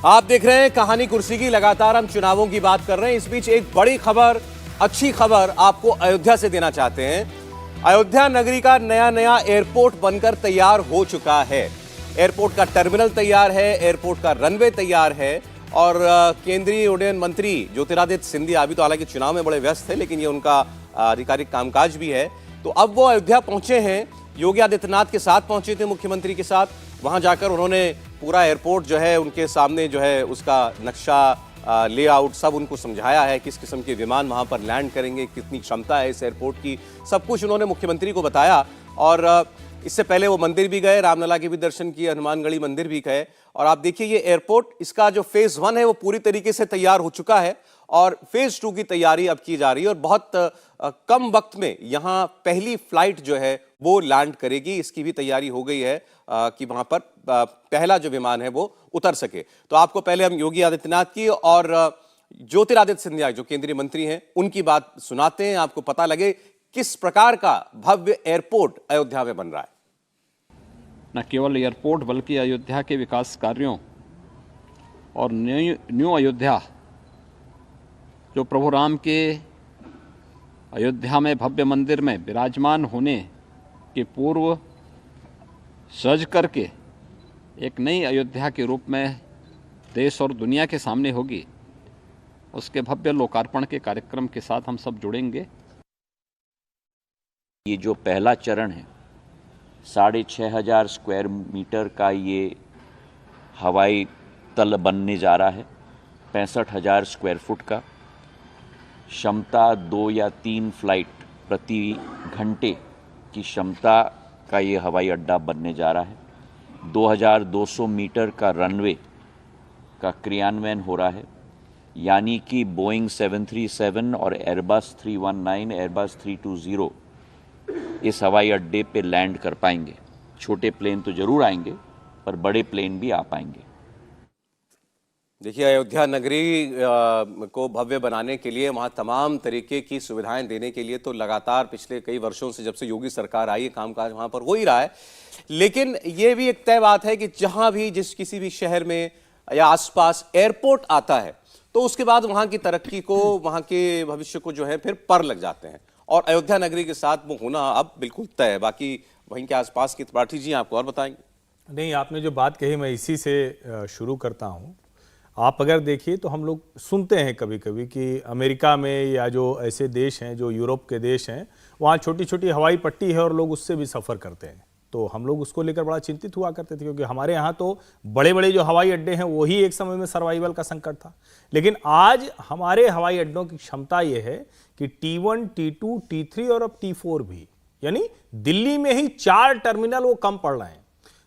आप देख रहे हैं कहानी कुर्सी की। लगातार हम चुनावों की बात कर रहे हैं। इस बीच एक बड़ी खबर, अच्छी खबर आपको अयोध्या से देना चाहते हैं। अयोध्या नगरी का नया नया एयरपोर्ट बनकर तैयार हो चुका है। एयरपोर्ट का टर्मिनल तैयार है, एयरपोर्ट का रनवे तैयार है और केंद्रीय उड्डयन मंत्री ज्योतिरादित्य सिंधिया अभी तो हालांकि चुनाव में बड़े व्यस्त थे, लेकिन ये उनका आधिकारिक कामकाज भी है। तो अब वो अयोध्या पहुंचे हैं, योगी आदित्यनाथ के साथ पहुंचे थे, मुख्यमंत्री के साथ। वहां जाकर उन्होंने पूरा एयरपोर्ट जो है उनके सामने जो है उसका नक्शा, लेआउट सब उनको समझाया है, किस किस्म के विमान वहां पर लैंड करेंगे, कितनी क्षमता है इस एयरपोर्ट की, सब कुछ उन्होंने मुख्यमंत्री को बताया। और इससे पहले वो मंदिर भी गए, रामलला के भी दर्शन किए, हनुमानगढ़ी मंदिर भी गए। और आप देखिए ये एयरपोर्ट, इसका जो फेज 1 है वो पूरी तरीके से तैयार हो चुका है और फेज 2 की तैयारी अब की जा रही है। और बहुत कम वक्त में यहाँ पहली फ्लाइट जो है वो लैंड करेगी, इसकी भी तैयारी हो गई है कि वहां पर पहला जो विमान है वो उतर सके। तो आपको पहले हम योगी आदित्यनाथ की और ज्योतिरादित्य सिंधिया जो केंद्रीय मंत्री हैं उनकी बात सुनाते हैं, आपको पता लगे किस प्रकार का भव्य एयरपोर्ट अयोध्या में बन रहा है। न केवल एयरपोर्ट बल्कि अयोध्या के विकास कार्यों और न्यू अयोध्या जो प्रभु राम के अयोध्या में भव्य मंदिर में विराजमान होने के पूर्व सज करके एक नई अयोध्या के रूप में देश और दुनिया के सामने होगी, उसके भव्य लोकार्पण के कार्यक्रम के साथ हम सब जुड़ेंगे। ये जो पहला चरण है 6,500 स्क्वायर मीटर का ये हवाई तल बनने जा रहा है, 65,000 स्क्वायर फुट का, क्षमता 2 या 3 फ्लाइट प्रति घंटे की क्षमता का ये हवाई अड्डा बनने जा रहा है। 2,200 मीटर का रनवे का क्रियान्वयन हो रहा है, यानी कि बोइंग 737 और एयरबस 319, एयरबस 320 इस हवाई अड्डे पे लैंड कर पाएंगे। छोटे प्लेन तो जरूर आएंगे पर बड़े प्लेन भी आ पाएंगे। देखिए अयोध्या नगरी को भव्य बनाने के लिए, वहाँ तमाम तरीके की सुविधाएं देने के लिए तो लगातार पिछले कई वर्षों से, जब से योगी सरकार आई है, कामकाज वहाँ पर हो ही रहा है। लेकिन ये भी एक तय बात है कि जहाँ भी किसी भी शहर में या आसपास एयरपोर्ट आता है तो उसके बाद वहाँ की तरक्की को, वहाँ के भविष्य को जो है फिर पर लग जाते हैं। और अयोध्या नगरी के साथ वो होना अब बिल्कुल तय है। बाकी वहीं के आसपास की त्रिपाठी जी आपको और बताएंगे। नहीं, आपने जो बात कही मैं इसी से शुरू करता हूँ। आप अगर देखिए तो हम लोग सुनते हैं कभी कभी कि अमेरिका में या जो ऐसे देश हैं, जो यूरोप के देश हैं, वहाँ छोटी छोटी हवाई पट्टी है और लोग उससे भी सफ़र करते हैं। तो हम लोग उसको लेकर बड़ा चिंतित हुआ करते थे, क्योंकि हमारे यहाँ तो बड़े बड़े जो हवाई अड्डे हैं वही एक समय में सर्वाइवल का संकट था। लेकिन आज हमारे हवाई अड्डों की क्षमता ये है कि T1, T2, T3 और अब T4 भी, यानी दिल्ली में ही 4 टर्मिनल वो कम पड़ रहे हैं।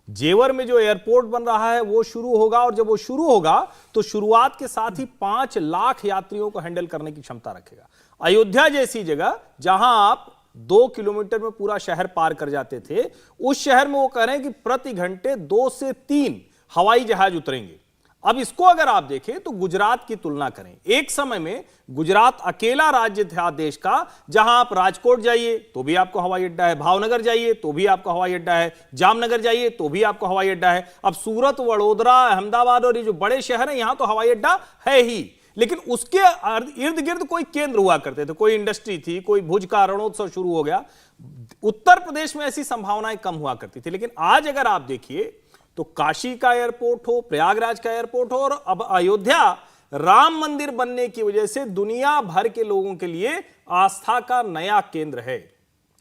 जेवर में जो एयरपोर्ट बन रहा है वो शुरू होगा, और जब वो शुरू होगा तो शुरुआत के साथ ही 5 लाख यात्रियों को हैंडल करने की क्षमता रखेगा। अयोध्या जैसी जगह जहां आप 2 किलोमीटर में पूरा शहर पार कर जाते थे, उस शहर में वो कह रहे हैं कि प्रति घंटे 2 से 3 हवाई जहाज उतरेंगे। अब इसको अगर आप देखें तो गुजरात की तुलना करें, एक समय में गुजरात अकेला राज्य था देश का जहां आप राजकोट जाइए तो भी आपको हवाई अड्डा है, भावनगर जाइए तो भी आपको हवाई अड्डा है, जामनगर जाइए तो भी आपको हवाई अड्डा है। अब सूरत, वडोदरा, अहमदाबाद और ये जो बड़े शहर हैं यहां तो हवाई अड्डा है ही, लेकिन उसके इर्द गिर्द कोई केंद्र हुआ करते थे, कोई इंडस्ट्री थी, कोई भुज का रणोत्सव शुरू हो गया। उत्तर प्रदेश में ऐसी संभावनाएं कम हुआ करती थी। लेकिन आज अगर आप देखिए तो काशी का एयरपोर्ट हो, प्रयागराज का एयरपोर्ट हो, और अब अयोध्या राम मंदिर बनने की वजह से दुनिया भर के लोगों के लिए आस्था का नया केंद्र है।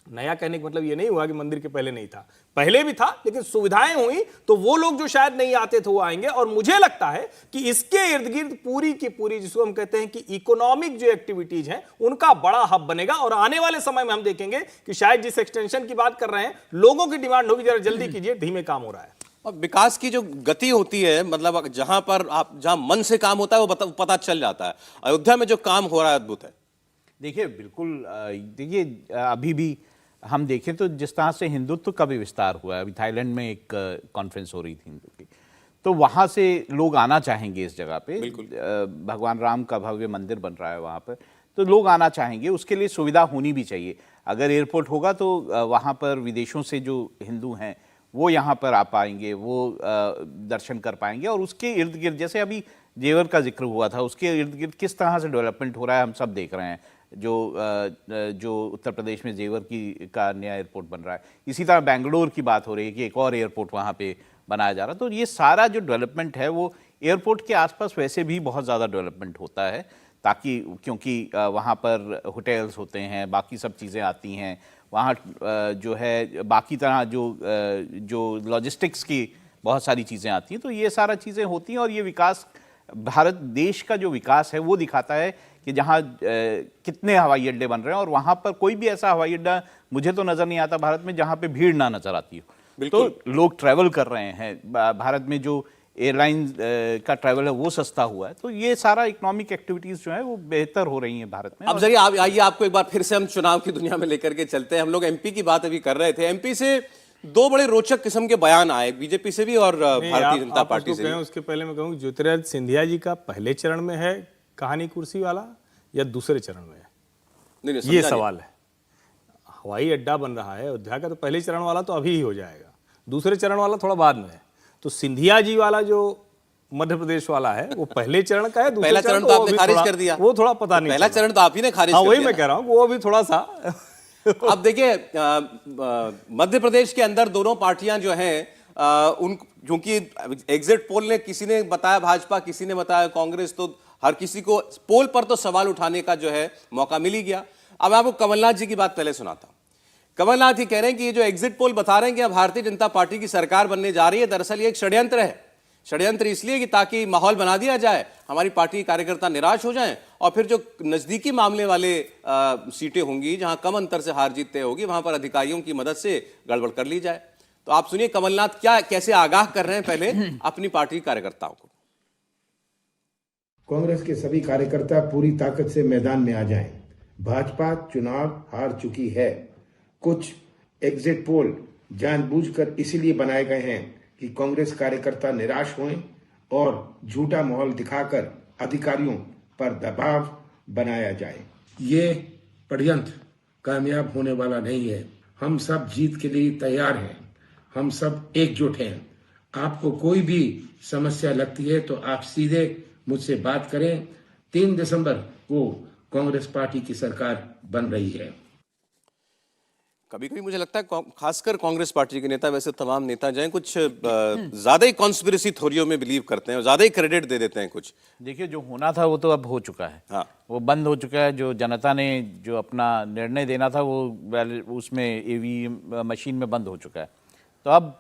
नया कहने का मतलब ये नहीं हुआ कि मंदिर के पहले नहीं था, पहले भी था, लेकिन सुविधाएं हुई तो वो लोग जो शायद नहीं आते थे वो आएंगे। और मुझे लगता है कि इसके इर्द गिर्द पूरी की पूरी, जिसको हम कहते हैं कि इकोनॉमिक जो एक्टिविटीज हैं, उनका बड़ा हब बनेगा। और आने वाले समय में हम देखेंगे कि शायद जिस एक्सटेंशन की बात कर रहे हैं, लोगों की डिमांड होगी जरा जल्दी कीजिए, धीमे काम हो रहा है। और विकास की जो गति होती है, मतलब जहां पर आप, जहां मन से काम होता है वो पता चल जाता है। अयोध्या में जो काम हो रहा है अद्भुत है। देखिए बिल्कुल, देखिए अभी भी हम देखें तो जिस तरह से हिंदुत्व का भी विस्तार हुआ है, अभी थाईलैंड में एक कॉन्फ्रेंस हो रही थी हिंदू की, तो वहाँ से लोग आना चाहेंगे इस जगह पे। भगवान राम का भव्य मंदिर बन रहा है वहाँ पर, तो लोग आना चाहेंगे, उसके लिए सुविधा होनी भी चाहिए। अगर एयरपोर्ट होगा तो वहाँ पर विदेशों से जो हिंदू हैं वो यहाँ पर आ पाएंगे, वो दर्शन कर पाएंगे। और उसके इर्द गिर्द, जैसे अभी जेवर का जिक्र हुआ था, उसके इर्द गिर्द किस तरह से डेवलपमेंट हो रहा है हम सब देख रहे हैं। जो उत्तर प्रदेश में जेवर का नया एयरपोर्ट बन रहा है, इसी तरह बेंगलोर की बात हो रही है कि एक और एयरपोर्ट वहाँ पे बनाया जा रहा है। तो ये सारा जो डेवलपमेंट है वो एयरपोर्ट के आसपास वैसे भी बहुत ज़्यादा डेवलपमेंट होता है, ताकि क्योंकि वहाँ पर होटल्स होते हैं, बाकी सब चीज़ें आती हैं वहाँ, जो है बाकी तरह जो लॉजिस्टिक्स की बहुत सारी चीज़ें आती हैं। तो ये सारा चीज़ें होती हैं और ये विकास, भारत देश का जो विकास है वो दिखाता है कि जहाँ कितने हवाई अड्डे बन रहे हैं। और वहाँ पर कोई भी ऐसा हवाई अड्डा मुझे तो नज़र नहीं आता भारत में जहाँ पे भीड़ ना नज़र आती हो। तो लोग ट्रैवल कर रहे हैं, भारत में जो एयरलाइन का ट्रैवल है वो सस्ता हुआ है। तो ये सारा इकोनॉमिक एक्टिविटीज़ जो है वो बेहतर हो रही हैं भारत में। अब जरिए आप आइए, आपको एक बार फिर से हम चुनाव की दुनिया में लेकर के चलते हैं। हम लोग एमपी की बात अभी कर रहे थे। एमपी से दो बड़े रोचक किस्म के बयान आए, बीजेपी से भी और भारतीय जनता पार्टी से भी। उसके पहले मैं कहूँ ज्योतिरादित्य सिंधिया जी का पहले चरण में है कहानी कुर्सी वाला या दूसरे चरण में है? नहीं, ये सवाल है। हवाई अड्डा बन रहा है अयोध्या का, तो पहले चरण वाला तो अभी ही हो जाएगा, दूसरे चरण वाला थोड़ा बाद में है। तो सिंधिया जी वाला जो मध्य प्रदेश वाला है वो पहले चरण का है, पहला चरण तो आपने खारिज कर दिया, वो थोड़ा पता नहीं। पहला चरण तो आप ही ने खारिज कर दिया। वही मैं कह रहा हूँ, वो अभी थोड़ा सा अब देखिए, मध्य प्रदेश के अंदर दोनों पार्टियां जो हैं, उन क्योंकि एग्जिट पोल ने, किसी ने बताया भाजपा, किसी ने बताया कांग्रेस, तो हर किसी को पोल पर तो सवाल उठाने का जो है मौका मिल ही गया। अब मैं आपको कमलनाथ जी की बात पहले सुनाता हूं। कमलनाथ ही कह रहे हैं कि ये जो एग्जिट पोल बता रहे हैं कि भारतीय जनता पार्टी की सरकार बनने जा रही है, दरअसल ये एक षड्यंत्र है। षड्यंत्र इसलिए कि ताकि माहौल बना दिया जाए, हमारी पार्टी के कार्यकर्ता निराश हो जाएं, और फिर जो नजदीकी मामले वाले सीटें होंगी जहां कम अंतर से हार जीत तय होगी, वहां पर अधिकारियों की मदद से गड़बड़ कर ली जाए। तो आप सुनिए कमलनाथ कैसे आगाह कर रहे हैं पहले अपनी पार्टी के कार्यकर्ताओं को। कांग्रेस के सभी कार्यकर्ता पूरी ताकत से मैदान में आ जाएं। भाजपा चुनाव हार चुकी है। कुछ एग्जिट पोल जानबूझकर इसलिए बनाए गए हैं कि कांग्रेस कार्यकर्ता निराश हों और झूठा माहौल दिखाकर अधिकारियों पर दबाव बनाया जाए। ये षड्यंत्र कामयाब होने वाला नहीं है। हम सब जीत के लिए तैयार हैं, हम सब एकजुट हैं। आपको कोई भी समस्या लगती है तो आप सीधे मुझसे बात करें। 3 दिसंबर को कांग्रेस पार्टी की सरकार बन रही है। कभी कभी मुझे लगता है खासकर कांग्रेस पार्टी के नेता, वैसे तमाम नेता जो हैं कुछ ज्यादा ही कॉन्स्पिरेसी थ्योरियों में बिलीव करते हैं, ज्यादा ही क्रेडिट दे देते हैं कुछ। देखिए, जो होना था वो तो अब हो चुका है। हाँ, वो बंद हो चुका है। जो जनता ने जो अपना निर्णय देना था वो उसमें ईवीएम मशीन में बंद हो चुका है। तो अब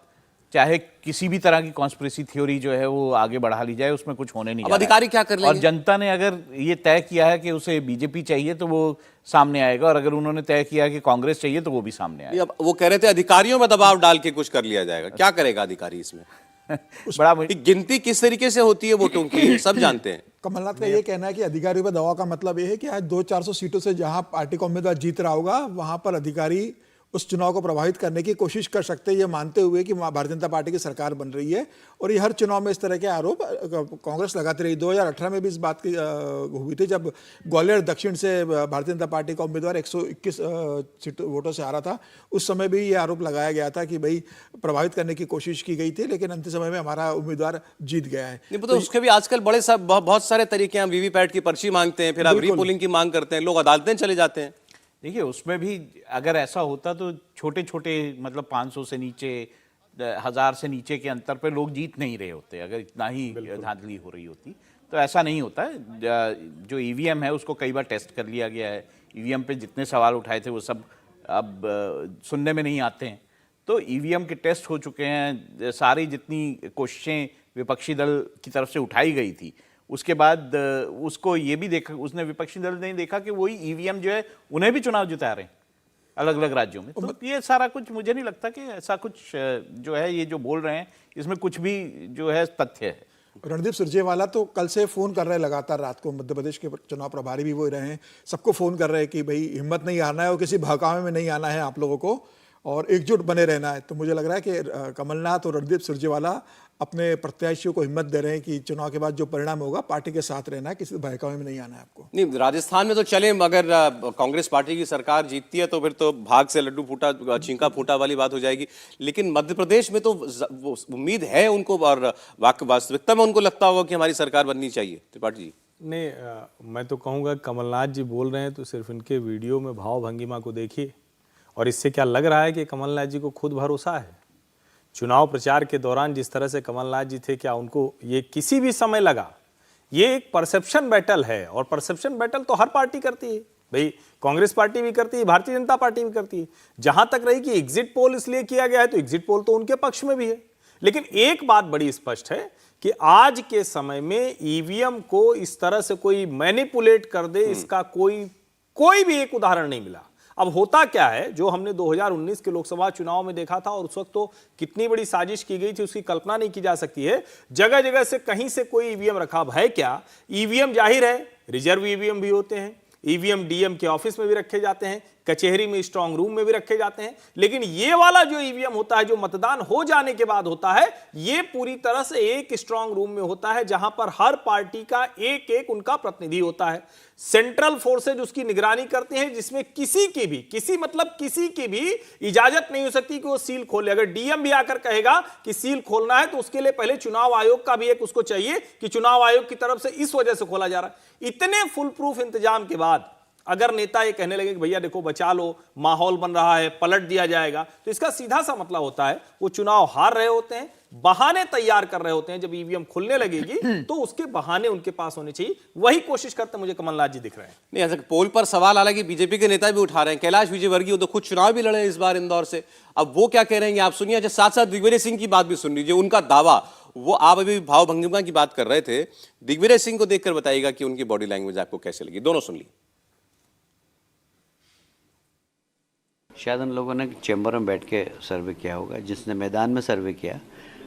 चाहे किसी भी तरह की कॉन्स्पिरेसी थ्योरी जो है वो आगे बढ़ा ली जाए, उसमें कुछ होने नहीं जा रहा है। अधिकारी क्या कर लेंगे? और जनता ने अगर ये तय किया है कि उसे बीजेपी चाहिए तो वो सामने आएगा, और अगर उन्होंने तय किया कि कांग्रेस चाहिए तो वो भी सामने आएगा। अब वो कह रहे थे अधिकारियों में दबाव डाल के कुछ कर लिया जाएगा। क्या करेगा अधिकारी इसमें? बड़ा गिनती किस तरीके से होती है वोटों की सब जानते हैं। कमलनाथ का ये कहना है कि अधिकारियों पर दबाव का मतलब ये है कि आज 200-400 सीटों से जहां पार्टी का उम्मीदवार जीत रहा होगा, वहां पर अधिकारी उस चुनाव को प्रभावित करने की कोशिश कर सकते हैं, ये मानते हुए कि भारतीय जनता पार्टी की सरकार बन रही है। और ये हर चुनाव में इस तरह के आरोप कांग्रेस लगाती रही। 2018 में भी इस बात की हुई थी, जब ग्वालियर दक्षिण से भारतीय जनता पार्टी का उम्मीदवार 121 वोटों से हारा था। उस समय भी ये आरोप लगाया गया था कि भाई प्रभावित करने की कोशिश की गई थी, लेकिन अंतिम समय में हमारा उम्मीदवार जीत गया है। नहीं, तो उसके भी आजकल बहुत सारे तरीके हैं। वीवीपैट की पर्ची मांगते हैं, फिर आप रीपोलिंग की मांग करते हैं, लोग अदालतें चले जाते हैं। देखिए, उसमें भी अगर ऐसा होता तो छोटे छोटे मतलब 500 से नीचे, 1000 से नीचे के अंतर पे लोग जीत नहीं रहे होते। अगर इतना ही धांधली हो रही होती तो ऐसा नहीं होता है। जो ईवीएम है उसको कई बार टेस्ट कर लिया गया है। ईवीएम पे जितने सवाल उठाए थे वो सब अब सुनने में नहीं आते हैं। तो ईवीएम के टेस्ट हो चुके हैं। सारी जितनी कोशिशें विपक्षी दल की तरफ से उठाई गई थी, उसके बाद उसको ये भी देखा, उसने विपक्षी दल ने देखा कि वही ईवीएम जो है उन्हें भी चुनाव जिता रहे हैं अलग अलग राज्यों में। तो ये सारा कुछ, मुझे नहीं लगता कि ऐसा कुछ जो है ये जो बोल रहे हैं इसमें कुछ भी जो है तथ्य है। रणदीप सुरजेवाला तो कल से फोन कर रहे हैं लगातार रात को। मध्य प्रदेश के चुनाव प्रभारी भी वो रहे हैं, सबको फोन कर रहे हैं कि भाई हिम्मत नहीं आना है और किसी बहकावे में नहीं आना है आप लोगों को। और एकजुट बने रहना है। तो मुझे लग रहा है कि कमलनाथ और रणदीप सुरजेवाला अपने प्रत्याशियों को हिम्मत दे रहे हैं कि चुनाव के बाद जो परिणाम होगा पार्टी के साथ रहना है, किसी बहकावे में नहीं आना है आपको। नहीं, राजस्थान में तो चले, मगर कांग्रेस पार्टी की सरकार जीतती है तो फिर तो भाग से लड्डू फूटा छींका फूटा वाली बात हो जाएगी। लेकिन मध्य प्रदेश में तो वो उम्मीद है उनको, और वास्तविकता में उनको लगता होगा कि हमारी सरकार बननी चाहिए। त्रिपाठी जी। नहीं, मैं तो कहूँगा कमलनाथ जी बोल रहे हैं तो सिर्फ इनके वीडियो में भाव भंगिमा को देखिए, और इससे क्या लग रहा है कि कमलनाथ जी को खुद भरोसा है। चुनाव प्रचार के दौरान जिस तरह से कमलनाथ जी थे, क्या उनको ये किसी भी समय लगा? ये एक परसेप्शन बैटल है, और परसेप्शन बैटल तो हर पार्टी करती है भाई, कांग्रेस पार्टी भी करती है, भारतीय जनता पार्टी भी करती है। जहां तक रही कि एग्जिट पोल इसलिए किया गया है, तो एग्जिट पोल तो उनके पक्ष में भी है। लेकिन एक बात बड़ी स्पष्ट है कि आज के समय में ईवीएम को इस तरह से कोई मैनिपुलेट कर दे, इसका कोई भी एक उदाहरण नहीं मिला। अब होता क्या है, जो हमने 2019 के लोकसभा चुनाव में देखा था, और उस वक्त तो कितनी बड़ी साजिश की गई थी उसकी कल्पना नहीं की जा सकती है। जगह जगह से कहीं से कोई ईवीएम रखा। अब है क्या, ईवीएम जाहिर है रिजर्व ईवीएम भी होते हैं, ईवीएम डीएम के ऑफिस में भी रखे जाते हैं, कचहरी में स्ट्रांग रूम में भी रखे जाते हैं। लेकिन ये वाला जो ईवीएम होता है, जो मतदान हो जाने के बाद होता है, ये पूरी तरह से एक स्ट्रांग रूम में होता है, जहां पर हर पार्टी का एक एक उनका प्रतिनिधि होता है। सेंट्रल फोर्सेज उसकी निगरानी करते हैं, जिसमें किसी की भी इजाजत नहीं हो सकती कि वो सील खोले। अगर डीएम भी आकर कहेगा कि सील खोलना है, तो उसके लिए पहले चुनाव आयोग का भी एक उसको चाहिए कि चुनाव आयोग की तरफ से इस वजह से खोला जा रहा है। इतने फुल प्रूफ इंतजाम के बाद अगर नेता ये कहने लगे कि भैया देखो बचा लो, माहौल बन रहा है, पलट दिया जाएगा, तो इसका सीधा सा मतलब होता है वो चुनाव हार रहे होते हैं, बहाने तैयार कर रहे होते हैं। जब ईवीएम खुलने लगेगी तो उसके बहाने उनके पास होने चाहिए। वही कोशिश करते मुझे कमलनाथ जी दिख रहे हैं। नहीं, ऐसा पोल पर सवाल हालांकि बीजेपी के नेता भी उठा रहे हैं। कैलाश विजयवर्गीय तो खुद चुनाव भी लड़े इस बार इंदौर से। अब वो क्या कह रहे हैं आप सुनिए। अच्छा, साथ साथ दिग्विजय सिंह की बात भी सुन लीजिए। उनका दावा, वो आप अभी भाव भंगिमा की बात कर रहे थे, दिग्विजय सिंह को देखकर बताइएगा कि उनकी बॉडी लैंग्वेज आपको कैसे लगी। दोनों सुन ली। शायद उन लोगों ने चैम्बर में बैठ के सर्वे किया होगा। जिसने मैदान में सर्वे किया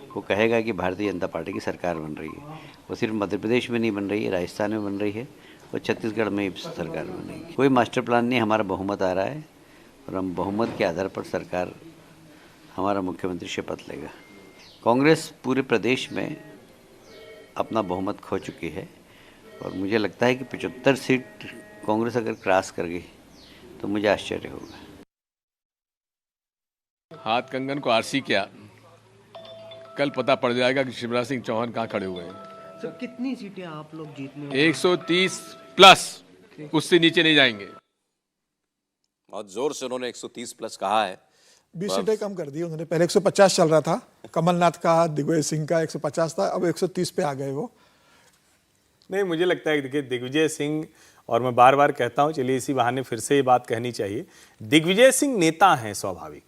वो कहेगा कि भारतीय जनता पार्टी की सरकार बन रही है। वो सिर्फ मध्य प्रदेश में नहीं बन रही है, राजस्थान में बन रही है, और छत्तीसगढ़ में भी सरकार बन रही है। कोई मास्टर प्लान नहीं, हमारा बहुमत आ रहा है, और हम बहुमत के आधार पर सरकार, हमारा मुख्यमंत्री शपथ लेगा। कांग्रेस पूरे प्रदेश में अपना बहुमत खो चुकी है, और मुझे लगता है कि 75 सीट कांग्रेस अगर क्रॉस कर गई तो मुझे आश्चर्य होगा। हाथ कंगन को आरसी किया, कल पता पड़ जाएगा कि शिवराज सिंह चौहान कहाँ खड़े हुए हैं। सर कितनी सीटें आप लोग जीतने 130 प्लस, उससे नीचे नहीं जाएंगे। बहुत जोर से उन्होंने 130 प्लस कहा है। 20 सीटें कम कर दी उन्होंने। पहले 150 चल रहा था कमलनाथ का, दिग्विजय सिंह का 150 था, अब 130 पे आ गए वो। नहीं, मुझे लगता है कि देखिए दिग्विजय सिंह, और मैं बार बार कहता हूं, चलिए इसी बहाने फिर से ये बात कहनी चाहिए, दिग्विजय सिंह नेता हैं स्वाभाविक।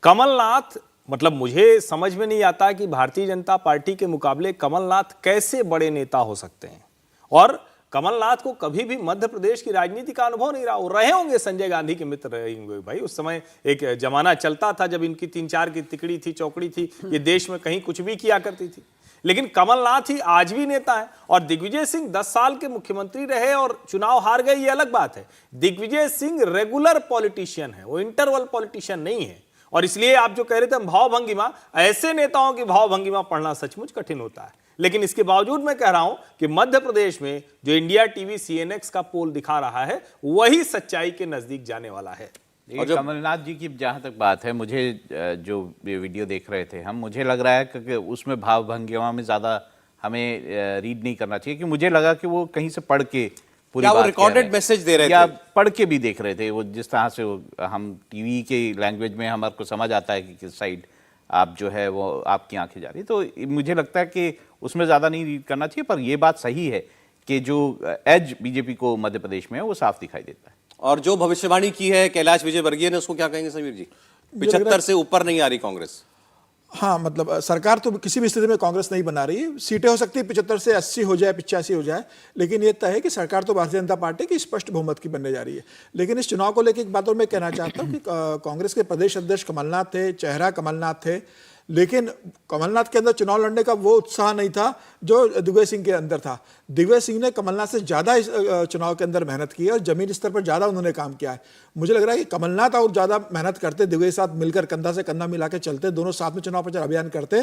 कमलनाथ, मतलब मुझे समझ में नहीं आता कि भारतीय जनता पार्टी के मुकाबले कमलनाथ कैसे बड़े नेता हो सकते हैं। और कमलनाथ को कभी भी मध्य प्रदेश की राजनीति का अनुभव नहीं रहा। वो रहे होंगे संजय गांधी के मित्र रहे होंगे भाई। उस समय एक जमाना चलता था जब इनकी 3-4 की तिकड़ी थी, चौकड़ी थी, ये देश में कहीं कुछ भी किया करती थी। लेकिन कमलनाथ ही आज भी नेता है, और दिग्विजय सिंह 10 साल के मुख्यमंत्री रहे और चुनाव हार गए, ये अलग बात है। दिग्विजय सिंह रेगुलर पॉलिटिशियन है, वो इंटरवल पॉलिटिशियन नहीं है। और इसलिए आप जो कह रहे थे भाव भंगिमा, ऐसे नेताओं की भाव भंगिमा पढ़ना सचमुच कठिन होता है। लेकिन इसके बावजूद मैं कह रहा हूं कि मध्य प्रदेश में जो इंडिया टीवी CNX का पोल दिखा रहा है, वही सच्चाई के नजदीक जाने वाला है। और कमलनाथ जी की जहाँ तक बात है, मुझे जो ये वीडियो देख रहे थे हम, मुझे लग रहा है कि उसमें भाव भंगिमा में ज़्यादा हमें रीड नहीं करना चाहिए, कि मुझे लगा कि वो कहीं से पढ़ के पूरी बात रिकॉर्डेड मैसेज दे रहे थे, या पढ़ के भी देख रहे थे। वो जिस तरह से हम टीवी के लैंग्वेज में हमारे को समझ आता है कि किस साइड आप जो है वो आपकी आंखें जा रही, तो मुझे लगता है कि उसमें ज़्यादा नहीं रीड करना चाहिए। पर ये बात सही है कि जो एज बीजेपी को मध्य प्रदेश में है वो साफ दिखाई देता है। और जो भविष्यवाणी की है कैलाश विजयवर्गीय ने, उसको क्या कहेंगे समीर जी? 75 से ऊपर नहीं आ रही कांग्रेस। हाँ, मतलब सरकार तो किसी भी स्थिति में कांग्रेस नहीं बना रही है। सीटें हो सकती है 75 से 80 हो जाए, 85 हो जाए, लेकिन ये तय है कि सरकार तो भारतीय जनता पार्टी की स्पष्ट बहुमत की बनने जा रही है। लेकिन इस चुनाव को लेकर एक बात और मैं कहना चाहता हूँ कि कांग्रेस के प्रदेश अध्यक्ष कमलनाथ थे, चेहरा कमलनाथ थे, लेकिन कमलनाथ के अंदर चुनाव लड़ने का वो उत्साह नहीं था जो दिग्विजय सिंह के अंदर था। दिग्विजय सिंह ने कमलनाथ से ज़्यादा इस चुनाव के अंदर मेहनत की है और जमीनी स्तर पर ज़्यादा उन्होंने काम किया है। मुझे लग रहा है कि कमलनाथ और ज़्यादा मेहनत करते, दिग्विजय के साथ मिलकर कंधा से कंधा मिला के चलते, दोनों साथ में चुनाव प्रचार अभियान करते,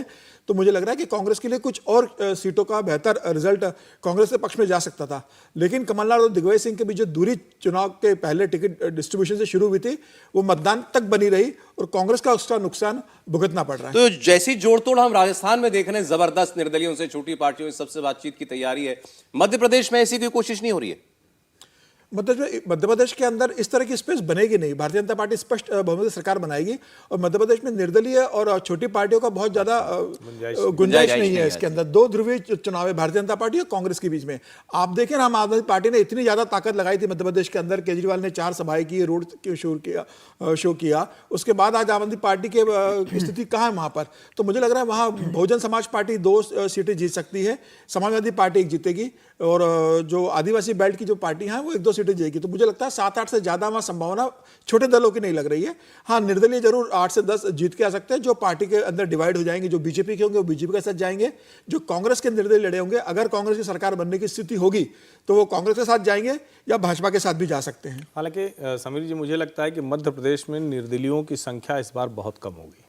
तो मुझे लग रहा है कि कांग्रेस के लिए कुछ और सीटों का बेहतर रिजल्ट कांग्रेस के पक्ष में जा सकता था। लेकिन कमलनाथ और दिग्विजय सिंह के बीच जो दूरी चुनाव के पहले टिकट डिस्ट्रीब्यूशन से शुरू हुई थी, वो मतदान तक बनी रही और कांग्रेस का उसका नुकसान भुगतना पड़ रहा है। तो जैसी जोड़ तोड़ हम राजस्थान में देख रहे हैं, जबरदस्त निर्दलियों से, छोटी पार्टियों से सबसे बातचीत की तैयारी है, मध्य प्रदेश में ऐसी कोई कोशिश नहीं हो रही है? मध्य प्रदेश के अंदर इस तरह की स्पेस बनेगी नहीं। भारतीय जनता पार्टी स्पष्ट बहुमत की सरकार बनाएगी और मध्य प्रदेश में निर्दलीय और छोटी पार्टियों का बहुत ज्यादा गुंजाइश नहीं है। इसके अंदर दो ध्रुवीय चुनाव है भारतीय जनता पार्टी और कांग्रेस के बीच में। आप देखें ना, आम आदमी पार्टी ने इतनी ज्यादा ताकत लगाई थी मध्य प्रदेश के अंदर, केजरीवाल ने 4 सभाएं की, रोड शो किया, उसके बाद आज आम आदमी पार्टी की स्थिति कहाँ है वहां पर? तो मुझे लग रहा है वहां बहुजन समाज पार्टी 2 सीटें जीत सकती है, समाजवादी पार्टी 1 जीतेगी और जो आदिवासी बेल्ट की जो पार्टी हैं वो 1-2 सीटें जीतेगी। तो मुझे लगता है 7-8 से ज्यादा वहां संभावना छोटे दलों की नहीं लग रही है। हाँ, निर्दलीय जरूर 8 से 10 जीत के आ सकते हैं, जो पार्टी के अंदर डिवाइड हो जाएंगे। जो बीजेपी के होंगे वो बीजेपी के साथ जाएंगे, जो कांग्रेस के निर्दलीय लड़े होंगे, अगर कांग्रेस की सरकार बनने की स्थिति होगी तो वो कांग्रेस के साथ जाएंगे या भाजपा के साथ भी जा सकते हैं। हालांकि समीर जी, मुझे लगता है कि मध्य प्रदेश में निर्दलियों की संख्या इस बार बहुत कम होगी,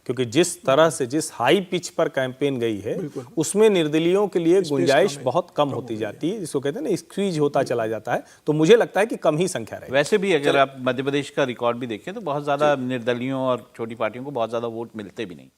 क्योंकि जिस तरह से, जिस हाई पिच पर कैंपेन गई है, उसमें निर्दलियों के लिए गुंजाइश बहुत कम होती जाती है, जिसको कहते हैं ना, स्क्वीज होता चला जाता है। तो मुझे लगता है कि कम ही संख्या रहेगी। वैसे भी अगर आप मध्य प्रदेश का रिकॉर्ड भी देखें तो बहुत ज़्यादा निर्दलियों और छोटी पार्टियों को बहुत ज़्यादा वोट मिलते भी नहीं।